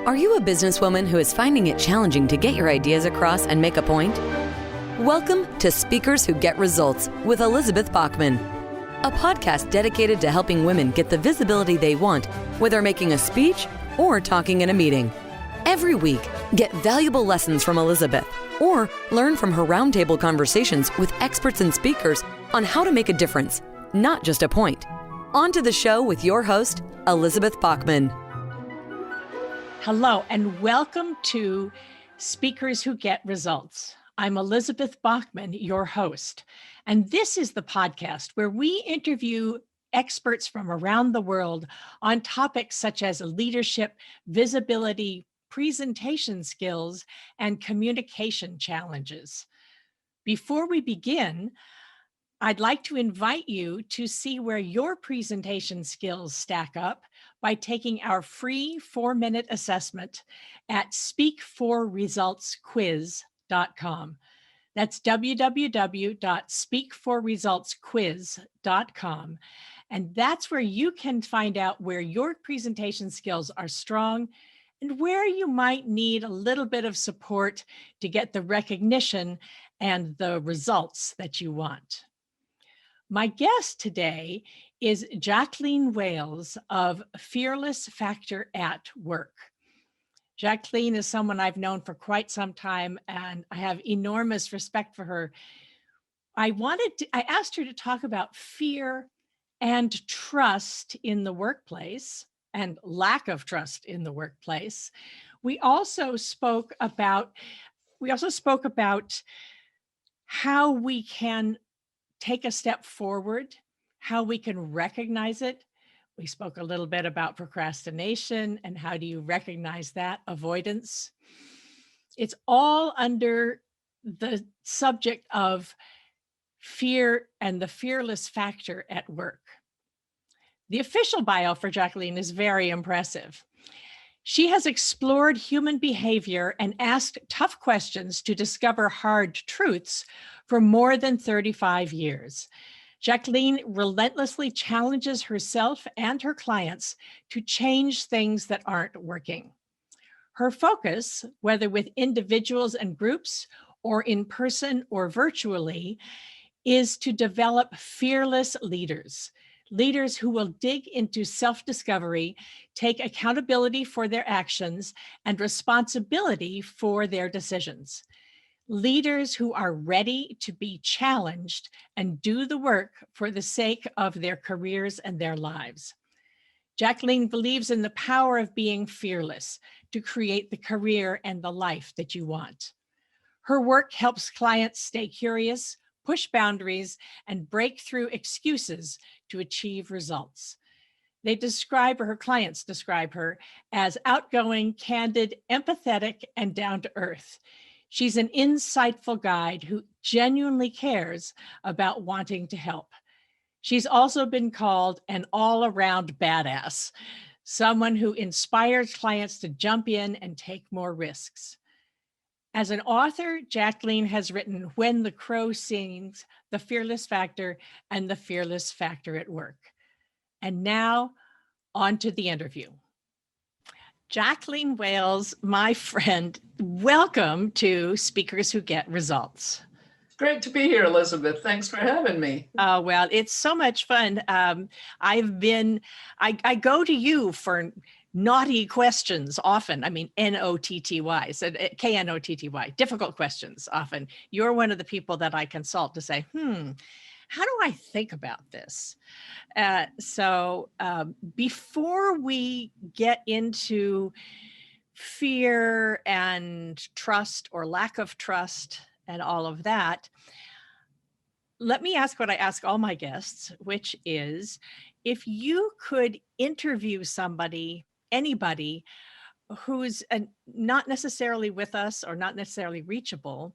Are you a businesswoman who is finding it challenging to get your ideas across and make a point? Welcome to Speakers Who Get Results with Elizabeth Bachman, a podcast dedicated to helping women get the visibility they want, whether making a speech or talking in a meeting. Every week, get valuable lessons from Elizabeth or learn from her roundtable conversations with experts and speakers on how to make a difference, not just a point. On to the show with your host, Elizabeth Bachman. Hello, and welcome to Speakers Who Get Results. I'm Elizabeth Bachman, your host, and this is the podcast where we interview experts from around the world on topics such as leadership, visibility, presentation skills, and communication challenges. Before we begin, I'd like to invite you to see where your presentation skills stack up by taking our free 4-minute assessment at speakforresultsquiz.com. That's www.speakforresultsquiz.com. And that's where you can find out where your presentation skills are strong and where you might need a little bit of support to get the recognition and the results that you want. My guest today is Jacqueline Wales of Fearless Factor at Work. Jacqueline is someone I've known for quite some time, and I have enormous respect for her. I asked her to talk about fear and trust in the workplace and lack of trust in the workplace. We also spoke about how we can take a step forward, how we can recognize it. We spoke a little bit about procrastination and how do you recognize that, avoidance. It's all under the subject of fear and the fearless factor at work. The official bio for Jacqueline is very impressive. She has explored human behavior and asked tough questions to discover hard truths for more than 35 years. Jacqueline relentlessly challenges herself and her clients to change things that aren't working. Her focus, whether with individuals and groups or in person or virtually, is to develop fearless leaders who will dig into self-discovery, take accountability for their actions, and responsibility for their decisions. Leaders who are ready to be challenged and do the work for the sake of their careers and their lives. Jacqueline believes in the power of being fearless to create the career and the life that you want. Her work helps clients stay curious, push boundaries, and break through excuses to achieve results. Her clients describe her as outgoing, candid, empathetic, and down to earth. She's an insightful guide who genuinely cares about wanting to help. She's also been called an all-around badass, someone who inspires clients to jump in and take more risks. As an author, Jacqueline has written When the Crow Sings, The Fearless Factor, and The Fearless Factor at Work. And now, on to the interview. Jacqueline Wales, my friend, welcome to Speakers Who Get Results. It's great to be here, Elizabeth. Thanks for having me. Oh, well, it's so much fun. I go to you for naughty questions often. I mean, N-O-T-T-Y, so K-N-O-T-T-Y, difficult questions often. You're one of the people that I consult to say, how do I think about this? So before we get into fear and trust or lack of trust and all of that, let me ask what I ask all my guests, which is, if you could interview anybody who's not necessarily with us or not necessarily reachable,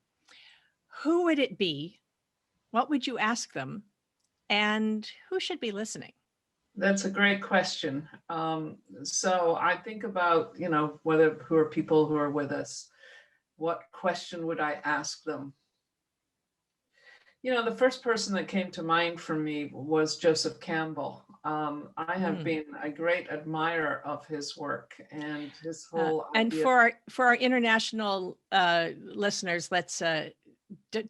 who would it be? What would you ask them? And who should be listening? That's a great question. So I think about, who are people who are with us. What question would I ask them? The first person that came to mind for me was Joseph Campbell. I have been a great admirer of his work and his whole and idea. for our international listeners, let's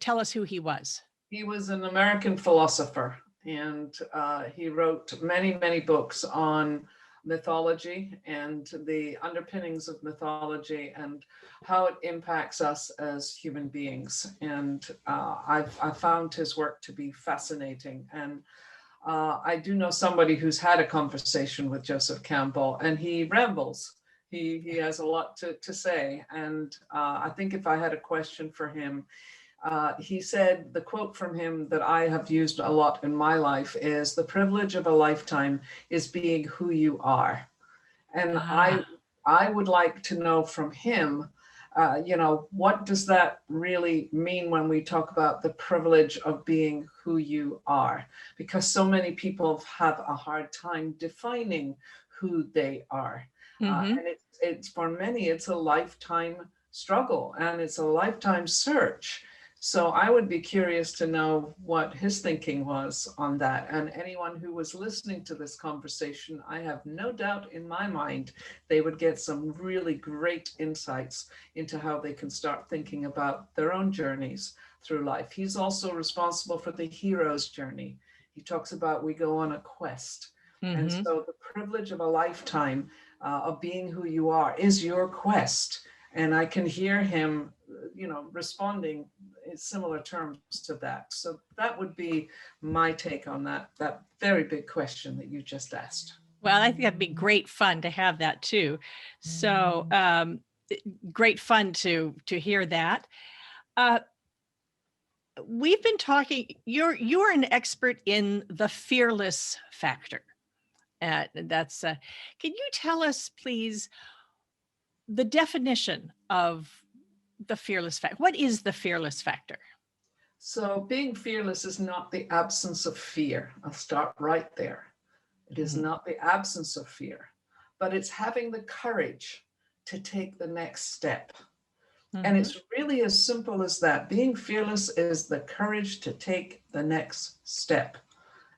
tell us who he was. He was an American philosopher, and he wrote many, many books on mythology and the underpinnings of mythology and how it impacts us as human beings. And I've found his work to be fascinating. And I do know somebody who's had a conversation with Joseph Campbell, and he rambles. He has a lot to say. And I think if I had a question for him, he said, the quote from him that I have used a lot in my life is, "The privilege of a lifetime is being who you are." And I would like to know from him, what does that really mean when we talk about the privilege of being who you are? Because so many people have a hard time defining who they are. And it's for many, it's a lifetime struggle and it's a lifetime search. So I would be curious to know what his thinking was on that. And anyone who was listening to this conversation, I have no doubt in my mind, they would get some really great insights into how they can start thinking about their own journeys through life. He's also responsible for the hero's journey. He talks about we go on a quest. And so the privilege of a lifetime of being who you are is your quest. And I can hear him, responding in similar terms to that. So that would be my take on that very big question that you just asked. Well, I think that'd be great fun to have that too. So great fun to hear that. We've been talking, you're an expert in the fearless factor. Can you tell us, please, the definition of the fearless factor? What is the fearless factor? So being fearless is not the absence of fear. I'll start right there. It is not the absence of fear, but it's having the courage to take the next step. And it's really as simple as that. Being fearless is the courage to take the next step.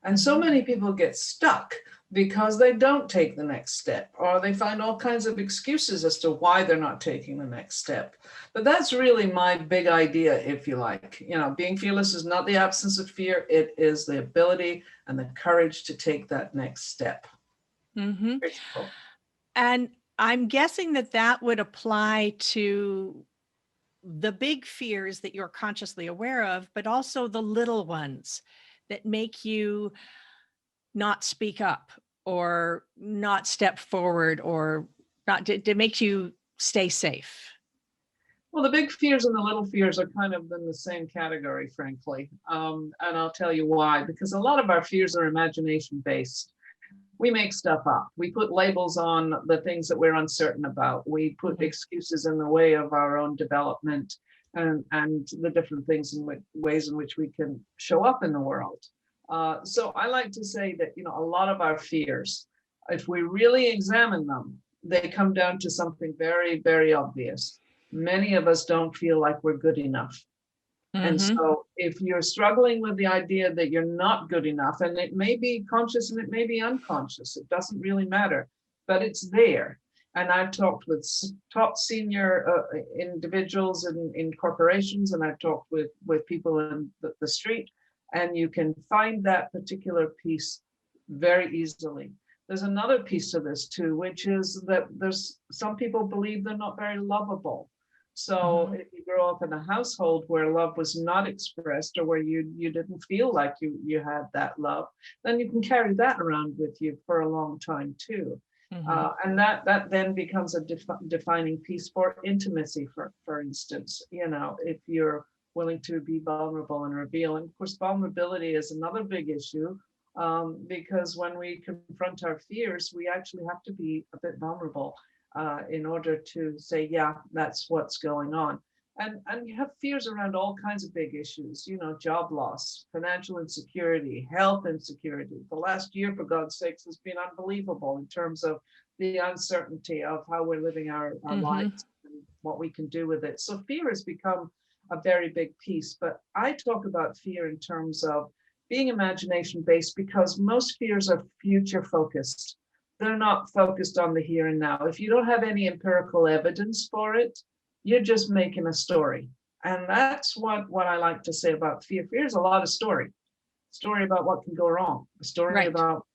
And so many people get stuck because they don't take the next step, or they find all kinds of excuses as to why they're not taking the next step. But that's really my big idea, if you like. Being fearless is not the absence of fear. It is the ability and the courage to take that next step. And I'm guessing that would apply to the big fears that you're consciously aware of, but also the little ones that make you not speak up or not step forward or not to make you stay safe. Well, the big fears and the little fears are kind of in the same category, frankly. And I'll tell you why, because a lot of our fears are imagination based. We make stuff up. We put labels on the things that we're uncertain about. We put excuses in the way of our own development and the different things ways in which we can show up in the world. So I like to say that, a lot of our fears, if we really examine them, they come down to something very, very obvious. Many of us don't feel like we're good enough. And so if you're struggling with the idea that you're not good enough, and it may be conscious and it may be unconscious, it doesn't really matter, but it's there. And I've talked with top senior individuals in corporations, and I've talked with people in the street, and you can find that particular piece very easily. There's another piece to this too, which is that there's some people believe they're not very lovable. So if you grow up in a household where love was not expressed, or where you didn't feel like you had that love, then you can carry that around with you for a long time too. And that then becomes a defining piece for intimacy, for instance. If you're willing to be vulnerable and reveal. And of course, vulnerability is another big issue, because when we confront our fears, we actually have to be a bit vulnerable in order to say, yeah, that's what's going on. And you have fears around all kinds of big issues, job loss, financial insecurity, health insecurity. The last year, for God's sakes, has been unbelievable in terms of the uncertainty of how we're living our lives and what we can do with it. So fear has become a very big piece. But I talk about fear in terms of being imagination based because most fears are future focused. They're not focused on the here and now. If you don't have any empirical evidence for it, you're just making a story. And that's what I like to say about fear. Fear is a lot of story about what can go wrong, a story Right. about,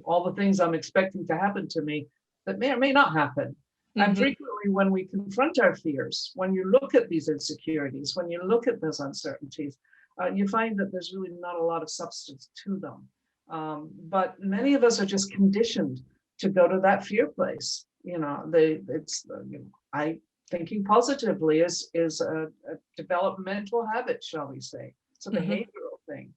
all the things I'm expecting to happen to me that may or may not happen. And frequently when we confront our fears, when you look at these insecurities, when you look at those uncertainties, you find that there's really not a lot of substance to them. But many of us are just conditioned to go to that fear place. Thinking positively is a developmental habit, shall we say. It's a behavioral thing.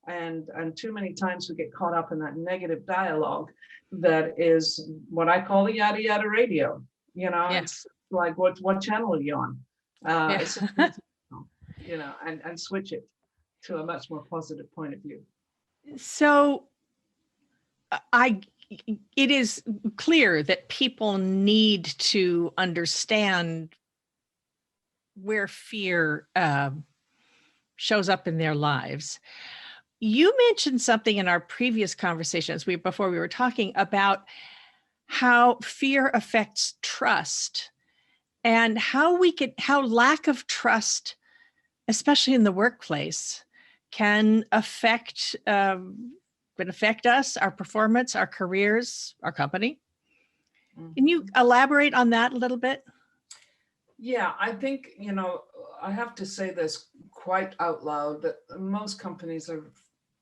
And too many times we get caught up in that negative dialogue that is what I call the yada yada radio. It's like what channel are you on? And switch it to a much more positive point of view. So it is clear that people need to understand where fear shows up in their lives. You mentioned something in our previous conversations before we were talking about how fear affects trust and how lack of trust, especially in the workplace, can affect us, our performance, our careers, our company. Can you elaborate on that a little bit? Yeah, I think, I have to say this quite out loud that most companies are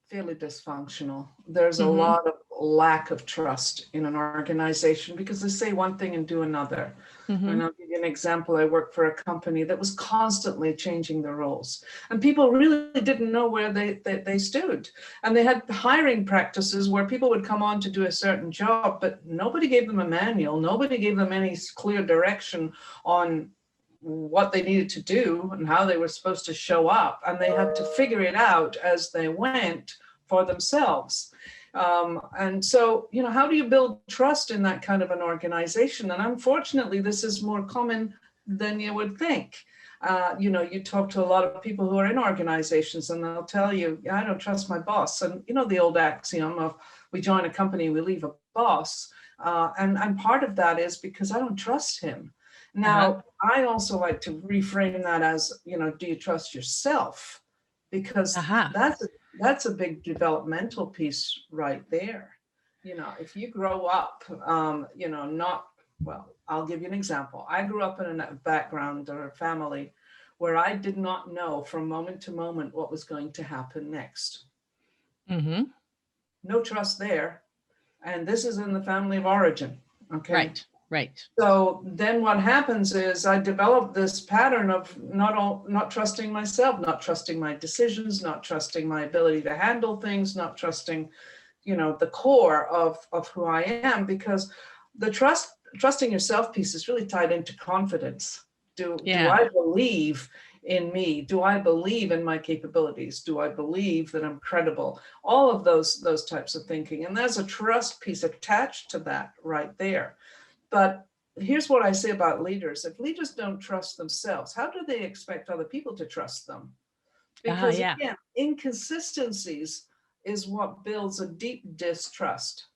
fairly dysfunctional. There's a lot of lack of trust in an organization because they say one thing and do another. And I'll give you an example. I worked for a company that was constantly changing the roles, and people really didn't know where they stood. And they had hiring practices where people would come on to do a certain job, but nobody gave them a manual. Nobody gave them any clear direction on what they needed to do and how they were supposed to show up. And they had to figure it out as they went for themselves. And so, how do you build trust in that kind of an organization? And unfortunately, this is more common than you would think. You talk to a lot of people who are in organizations and they'll tell you, I don't trust my boss. And the old axiom of we join a company, we leave a boss. And part of that is because I don't trust him. Now, I also like to reframe that as, do you trust yourself? Because that's a big developmental piece right there. If you grow up, I'll give you an example. I grew up in a background or a family where I did not know from moment to moment what was going to happen next. No trust there. And this is in the family of origin. Okay. Right. So then what happens is I developed this pattern of not trusting myself, not trusting my decisions, not trusting my ability to handle things, not trusting, the core of who I am, because the trusting yourself piece is really tied into confidence. Do I believe in me? Do I believe in my capabilities? Do I believe that I'm credible? All of those types of thinking. And there's a trust piece attached to that right there. But here's what I say about leaders. If leaders don't trust themselves, how do they expect other people to trust them? Because again, inconsistencies is what builds a deep distrust.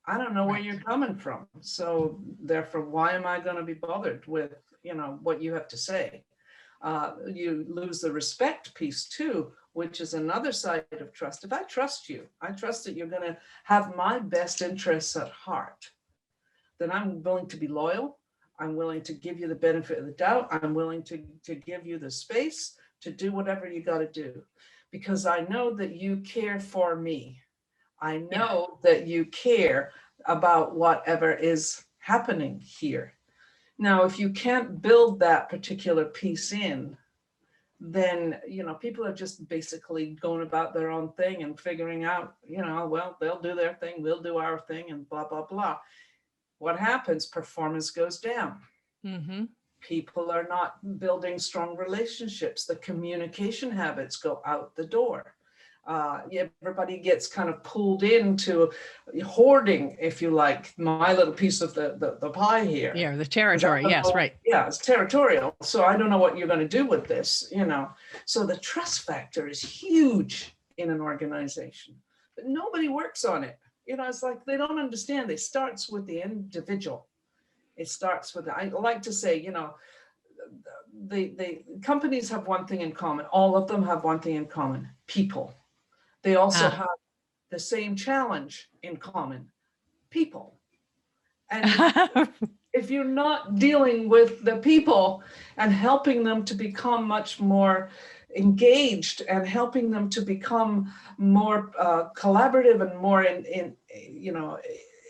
I don't know where you're coming from. So therefore, why am I going to be bothered with, what you have to say? You lose the respect piece too, which is another side of trust. If I trust you, I trust that you're going to have my best interests at heart. Then I'm willing to be loyal. I'm willing to give you the benefit of the doubt. I'm willing to give you the space to do whatever you got to do, because I know that you care for me. I know that you care about whatever is happening here. Now, if you can't build that particular piece in, then, people are just basically going about their own thing and figuring out, they'll do their thing, we'll do our thing, and blah, blah, blah. What happens? Performance goes down. People are not building strong relationships. The communication habits go out the door. Everybody gets kind of pulled into hoarding, if you like, my little piece of the pie here. Yeah, the territory. Yes, right. Yeah, it's territorial. So I don't know what you're going to do with this, So the trust factor is huge in an organization, but nobody works on it. It's like they don't understand. It starts with the individual. It starts with, I like to say, the companies have one thing in common. All of them have one thing in common: people. They also have the same challenge in common: people. And if you're not dealing with the people and helping them to become much more engaged and helping them to become more collaborative and more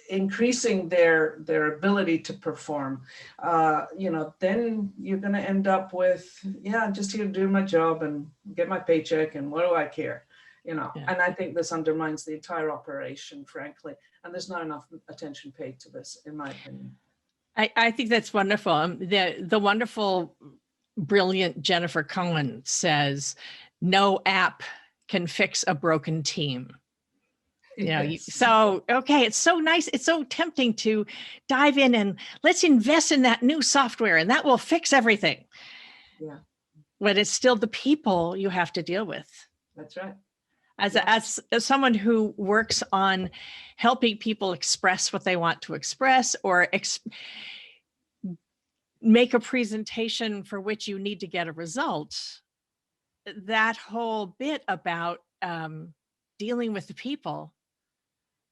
increasing their ability to perform, then you're going to end up with, I'm just here to do my job and get my paycheck, and what do I care? And I think this undermines the entire operation, frankly, and there's not enough attention paid to this, in my opinion. I think that's wonderful. The wonderful, brilliant Jennifer Cohen says, no app can fix a broken team. Yes. Okay, it's so nice. It's so tempting to dive in and let's invest in that new software and that will fix everything. Yeah. But it's still the people you have to deal with. That's right. As someone who works on helping people express what they want to express, or make a presentation for which you need to get a result, that whole bit about dealing with the people,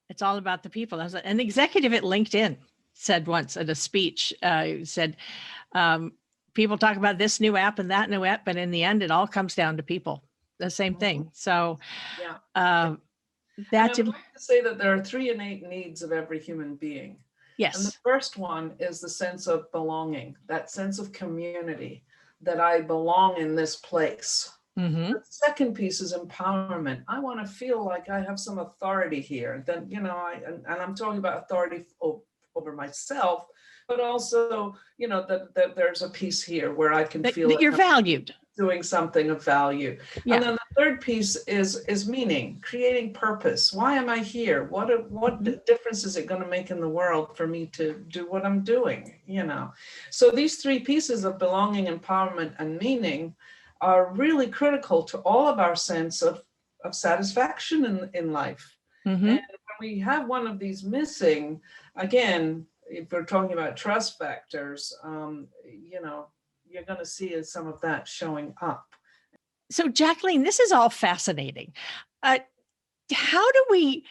it's all about the people. An executive at LinkedIn said once at a speech, said, people talk about this new app and that new app, but in the end, it all comes down to people. The same thing. So that's, I would like to say that there are 3 innate needs of every human being. Yes. And the first one is the sense of belonging, that sense of community, that I belong in this place. Mm-hmm. The second piece is empowerment. I want to feel like I have some authority here. Then, and I'm talking about authority over myself, but also, that there's a piece here where I can feel that you're valued. Doing something of value. Yeah. And then the third piece is meaning, creating purpose. Why am I here? What difference is it going to make in the world for me to do what I'm doing? So these 3 pieces of belonging, empowerment, and meaning are really critical to all of our sense of satisfaction in life. Mm-hmm. And when we have one of these missing, again, if we're talking about trust factors, you're going to see some of that showing up. So, Jacqueline, this is all fascinating. How do we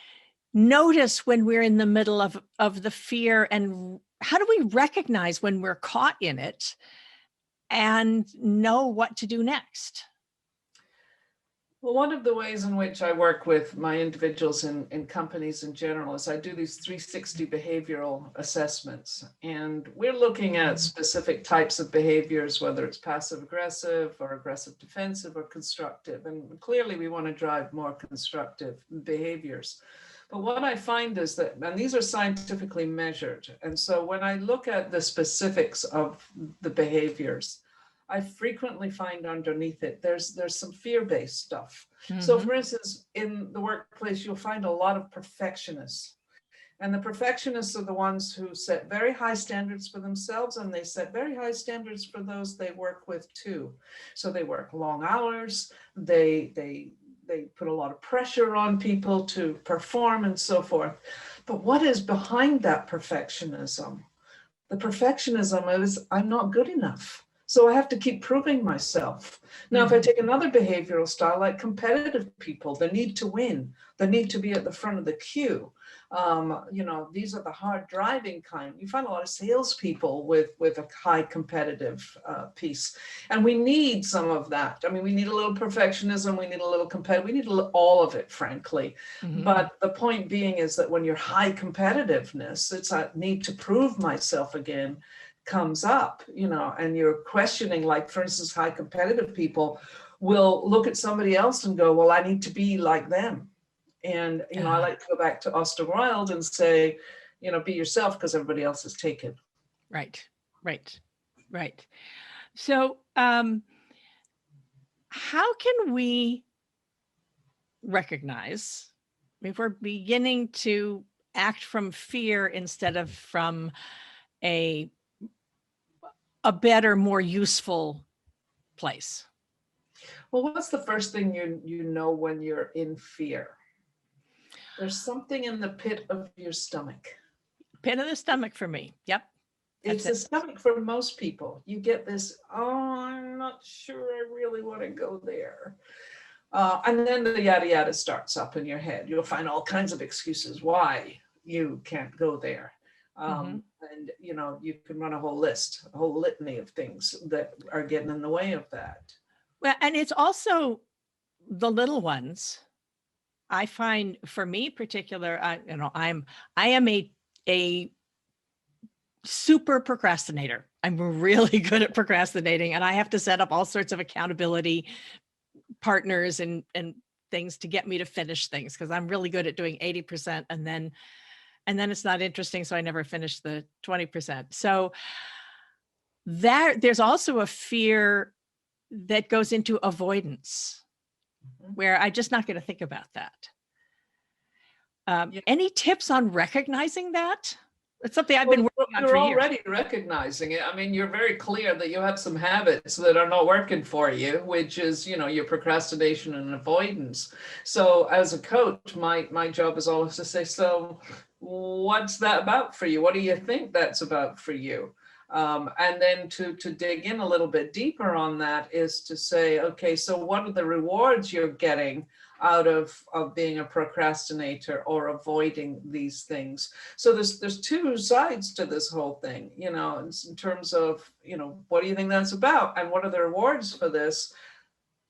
notice when we're in the middle of the fear, and how do we recognize when we're caught in it and know what to do next? Well, one of the ways in which I work with my individuals in companies in general is I do these 360 behavioral assessments. And we're looking at specific types of behaviors, whether it's passive aggressive or aggressive defensive or constructive. And clearly we want to drive more constructive behaviors. But what I find is that, and these are scientifically measured. And so when I look at the specifics of the behaviors, I frequently find underneath it, there's some fear-based stuff. Mm-hmm. So for instance, in the workplace, you'll find a lot of perfectionists. And the perfectionists are the ones who set very high standards for themselves, and they set very high standards for those they work with too. So they work long hours, they put a lot of pressure on people to perform and so forth. But what is behind that perfectionism? The perfectionism is, I'm not good enough. So I have to keep proving myself. Now, if I take another behavioral style, like competitive people, the need to win, the need to be at the front of the queue, these are the hard driving kind. You find a lot of salespeople with a high competitive piece. And we need some of that. I mean, we need a little perfectionism, we need a little competitive, we need all of it, frankly. Mm-hmm. But the point being is that when you're high competitiveness, it's a need to prove myself again, comes up, and you're questioning, like, for instance, high competitive people will look at somebody else and go, well, I need to be like them. And, I like to go back to Oscar Wilde and say, be yourself because everybody else is taken. Right. So how can we recognize, if we're beginning to act from fear instead of from a better, more useful place? Well, what's the first thing you know when you're in fear? There's something in the pit of your stomach. Pit of the stomach for me. Yep. It's the stomach for most people. You get this, oh, I'm not sure I really want to go there. And then the yada yada starts up in your head. You'll find all kinds of excuses why you can't go there. And you can run a whole list, a whole litany of things that are getting in the way of that. Well, and it's also the little ones. I find, for me particular, I am a super procrastinator. I'm really good at procrastinating, and I have to set up all sorts of accountability partners and things to get me to finish things, because I'm really good at doing 80% and then it's not interesting, so I never finish the 20%. So there's also a fear that goes into avoidance, where I'm just not going to think about that. Any tips on recognizing that? It's something I've been working on for years. You're already recognizing it. I mean, you're very clear that you have some habits that are not working for you, which is, your procrastination and avoidance. So as a coach, my job is always to say, so what's that about for you? What do you think that's about for you? And then to dig in a little bit deeper on that is to say, okay, so what are the rewards you're getting out of being a procrastinator or avoiding these things? So there's two sides to this whole thing, in terms of, what do you think that's about? And what are the rewards for this?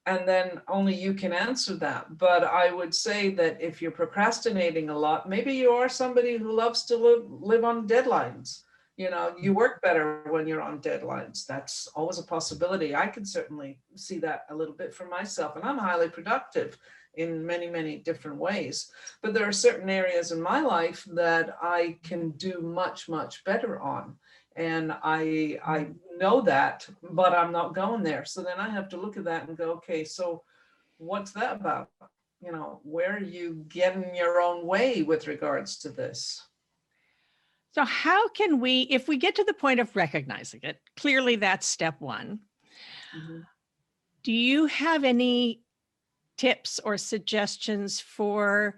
And then only you can answer that. But I would say that if you're procrastinating a lot, maybe you are somebody who loves to live on deadlines. You work better when you're on deadlines. That's always a possibility. I can certainly see that a little bit for myself, and I'm highly productive in many, many different ways. But there are certain areas in my life that I can do much, much better on. And I know that, but I'm not going there. So then I have to look at that and go, okay, so what's that about? Where are you getting your own way with regards to this? So how can we, if we get to the point of recognizing it, clearly that's step one. Do you have any tips or suggestions for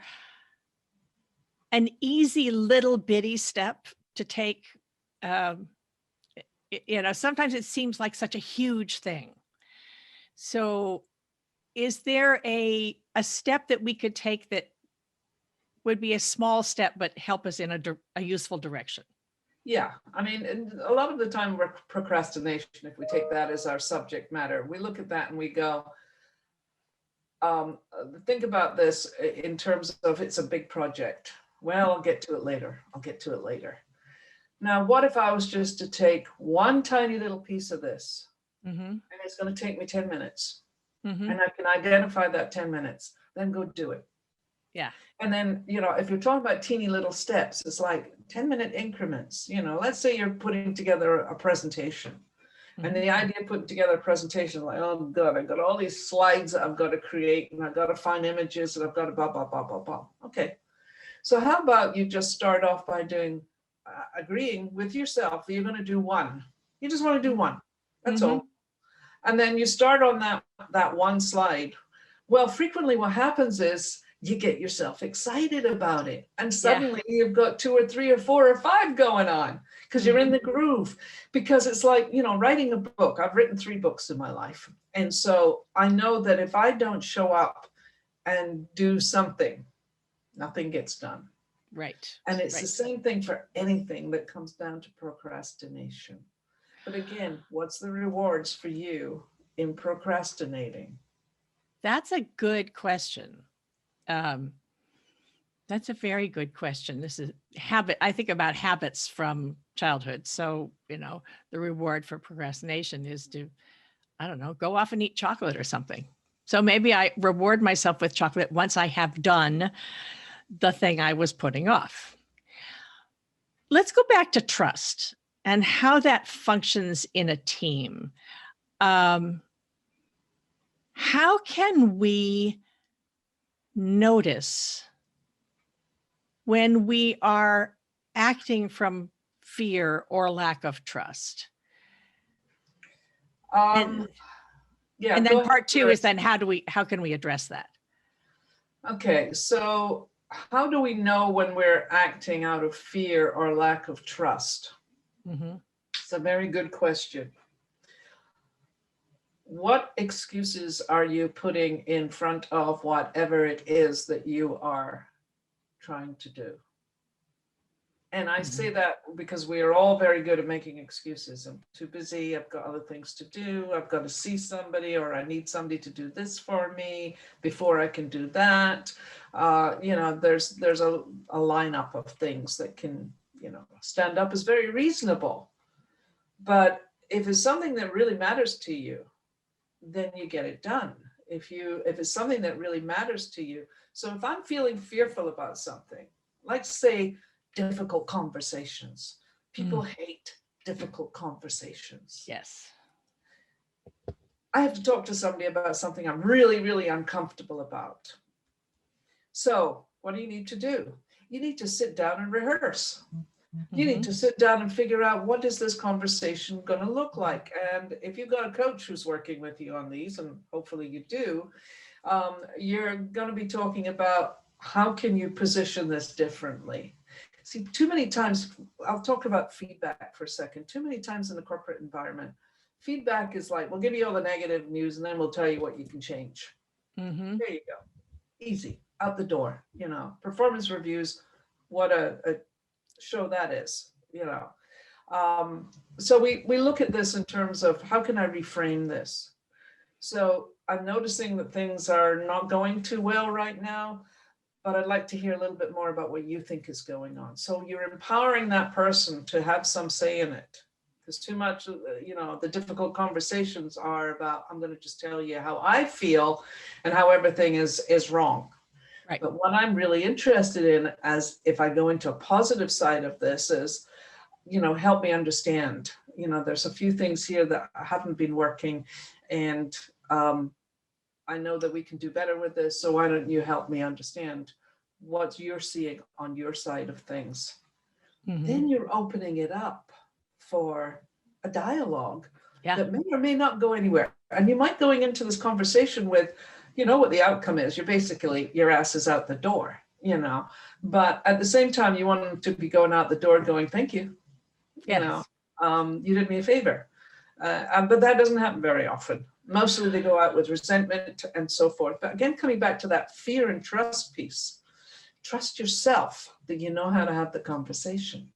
an easy little bitty step to take? Sometimes it seems like such a huge thing. So is there a step that we could take that would be a small step, but help us in a useful direction? Yeah, I mean, a lot of the time procrastination, if we take that as our subject matter, we look at that and we go, think about this in terms of it's a big project. Well, I'll get to it later. Now, what if I was just to take one tiny little piece of this, and it's going to take me 10 minutes, and I can identify that 10 minutes, then go do it. Yeah. And then, if you're talking about teeny little steps, it's like 10-minute increments. Let's say you're putting together a presentation. And the idea of putting together a presentation, like, oh God, I've got all these slides that I've got to create, and I've got to find images, and I've got to blah, blah, blah, blah, blah. Okay. So how about you just start off by agreeing with yourself that you're going to do one. You just want to do one. That's all. And then you start on that one slide. Well, frequently what happens is you get yourself excited about it. And suddenly you've got 2 or 3 or 4 or 5 going on because you're in the groove. Because it's like, writing a book. I've written 3 books in my life. And so I know that if I don't show up and do something, nothing gets done. Right. And it's the same thing for anything that comes down to procrastination. But again, what's the rewards for you in procrastinating? That's a good question. That's a very good question. This is habit. I think about habits from childhood. So, the reward for procrastination is to, I don't know, go off and eat chocolate or something. So maybe I reward myself with chocolate once I have done the thing I was putting off. Let's go back to trust and how that functions in a team. How can we notice when we are acting from fear or lack of trust? Yeah, And go then ahead. part two is then how can we address that? Okay, so how do we know when we're acting out of fear or lack of trust? Mhm. It's a very good question. What excuses are you putting in front of whatever it is that you are trying to do? And I say that because we are all very good at making excuses. I'm too busy. I've got other things to do. I've got to see somebody, or I need somebody to do this for me before I can do that. There's a lineup of things that can, stand up as very reasonable. But if it's something that really matters to you, then you get it done. If it's something that really matters to you. So if I'm feeling fearful about something, like say difficult conversations, people hate difficult conversations. Yes. I have to talk to somebody about something I'm really, really uncomfortable about. So what do you need to do? You need to sit down and rehearse. You need to sit down and figure out, what is this conversation going to look like? And if you've got a coach who's working with you on these, and hopefully you do, you're going to be talking about how can you position this differently. See, too many times, I'll talk about feedback for a second. Too many times in the corporate environment, feedback is like, we'll give you all the negative news and then we'll tell you what you can change. There you go. Easy, out the door. Performance reviews, what a show that is. So we look at this in terms of, how can I reframe this? So I'm noticing that things are not going too well right now, but I'd like to hear a little bit more about what you think is going on. So you're empowering that person to have some say in it. Because too much, the difficult conversations are about, I'm going to just tell you how I feel and how everything is wrong. Right. But what I'm really interested in, as if I go into a positive side of this, is, help me understand. There's a few things here that haven't been working, and I know that we can do better with this. So why don't you help me understand what you're seeing on your side of things? Then you're opening it up for a dialogue that may or may not go anywhere. And you might going into this conversation with, what the outcome is. You're basically, your ass is out the door, but at the same time, you want them to be going out the door going, thank you. Yes. You did me a favor. But that doesn't happen very often. Mostly they go out with resentment and so forth. But again, coming back to that fear and trust piece, trust yourself that you know how to have the conversation.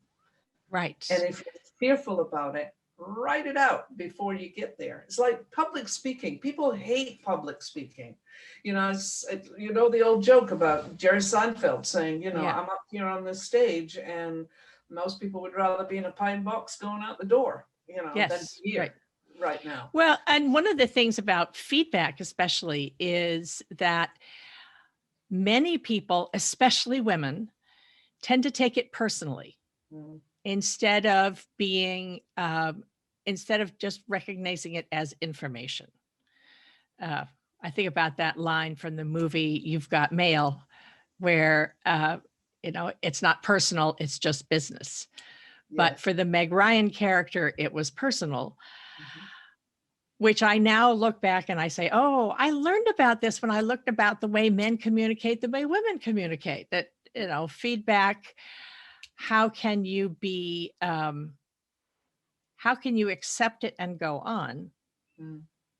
Right. And if you're fearful about it, write it out before you get there. It's like public speaking. People hate public speaking. The old joke about Jerry Seinfeld saying, I'm up here on this stage and most people would rather be in a pine box going out the door, than here right now. Well, and one of the things about feedback, especially, is that many people, especially women, tend to take it personally instead of just recognizing it as information. I think about that line from the movie You've Got Mail, where it's not personal, it's just business. But for the Meg Ryan character, it was personal, which I now look back and I say, oh, I learned about this when I looked about the way men communicate, the way women communicate, that, feedback, how can you accept it and go on?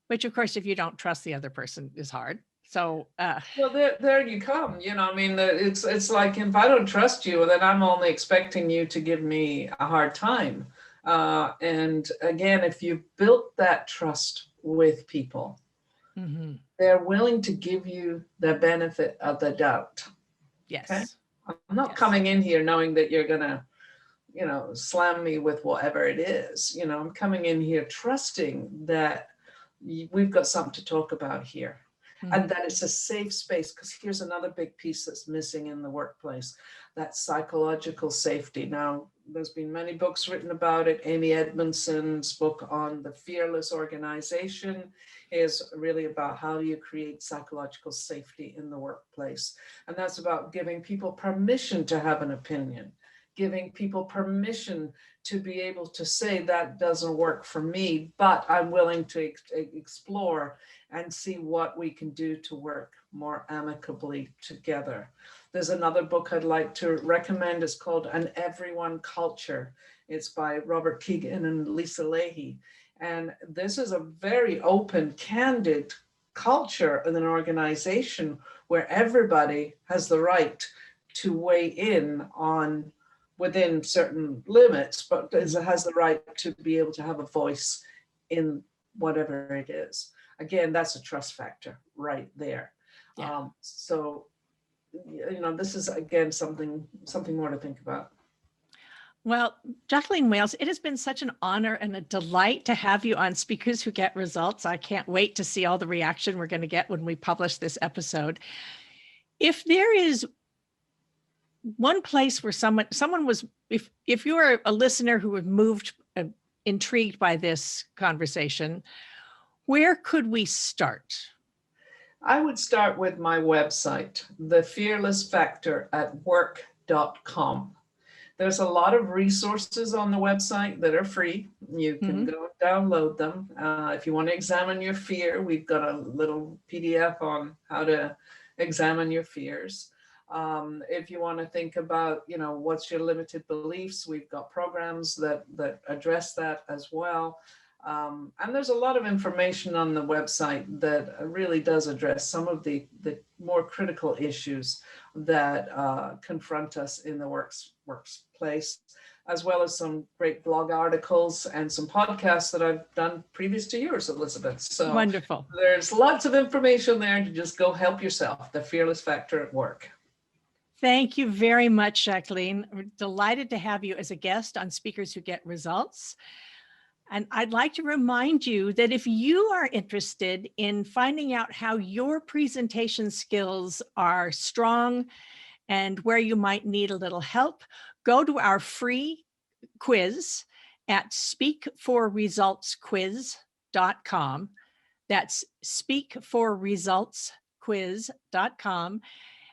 Which, of course, if you don't trust the other person, is hard. So, well, there you come. It's like, if I don't trust you, then I'm only expecting you to give me a hard time. And again, if you built that trust with people, they're willing to give you the benefit of the doubt. Yes. Okay? I'm not coming in here knowing that you're gonna, slam me with whatever it is. I'm coming in here trusting that we've got something to talk about here. And that it's a safe space, because here's another big piece that's missing in the workplace, that psychological safety. Now, there's been many books written about it. Amy Edmondson's book on the Fearless Organization is really about how you create psychological safety in the workplace. And that's about giving people permission to have an opinion. giving people permission to be able to say that doesn't work for me, but I'm willing to explore and see what we can do to work more amicably together. There's another book I'd like to recommend. It's called An Everyone Culture. It's by Robert Keegan and Lisa Leahy. And this is a very open, candid culture in an organization where everybody has the right to weigh in on within certain limits, but it has the right to be able to have a voice in whatever it is. Again, that's a trust factor right there. Yeah. So, this is, again, something more to think about. Well, Jacqueline Wales, it has been such an honor and a delight to have you on Speakers Who Get Results. I can't wait to see all the reaction we're going to get when we publish this episode. If there is one place where someone was, if you are a listener who was moved, intrigued by this conversation, where could we start? I would start with my website, thefearlessfactor@work.com. There's a lot of resources on the website that are free. You can go and download them. If you want to examine your fear, we've got a little PDF on how to examine your fears. If you want to think about, what's your limited beliefs, we've got programs that address that as well. And there's a lot of information on the website that really does address some of the more critical issues that confront us in the workplace, as well as some great blog articles and some podcasts that I've done previous to yours, Elizabeth. So wonderful. There's lots of information there to just go help yourself. The Fearless Factor at Work. Thank you very much, Jacqueline. We're delighted to have you as a guest on Speakers Who Get Results. And I'd like to remind you that if you are interested in finding out how your presentation skills are strong and where you might need a little help, go to our free quiz at speakforresultsquiz.com. That's speakforresultsquiz.com.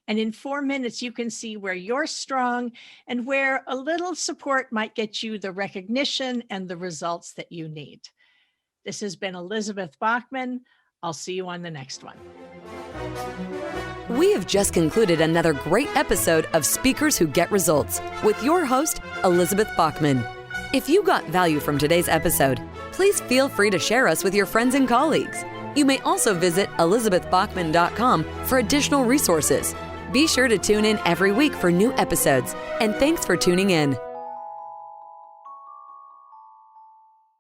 And in 4 minutes, you can see where you're strong and where a little support might get you the recognition and the results that you need. This has been Elizabeth Bachman. I'll see you on the next one. We have just concluded another great episode of Speakers Who Get Results with your host, Elizabeth Bachman. If you got value from today's episode, please feel free to share us with your friends and colleagues. You may also visit elizabethbachman.com for additional resources. Be sure to tune in every week for new episodes, and thanks for tuning in.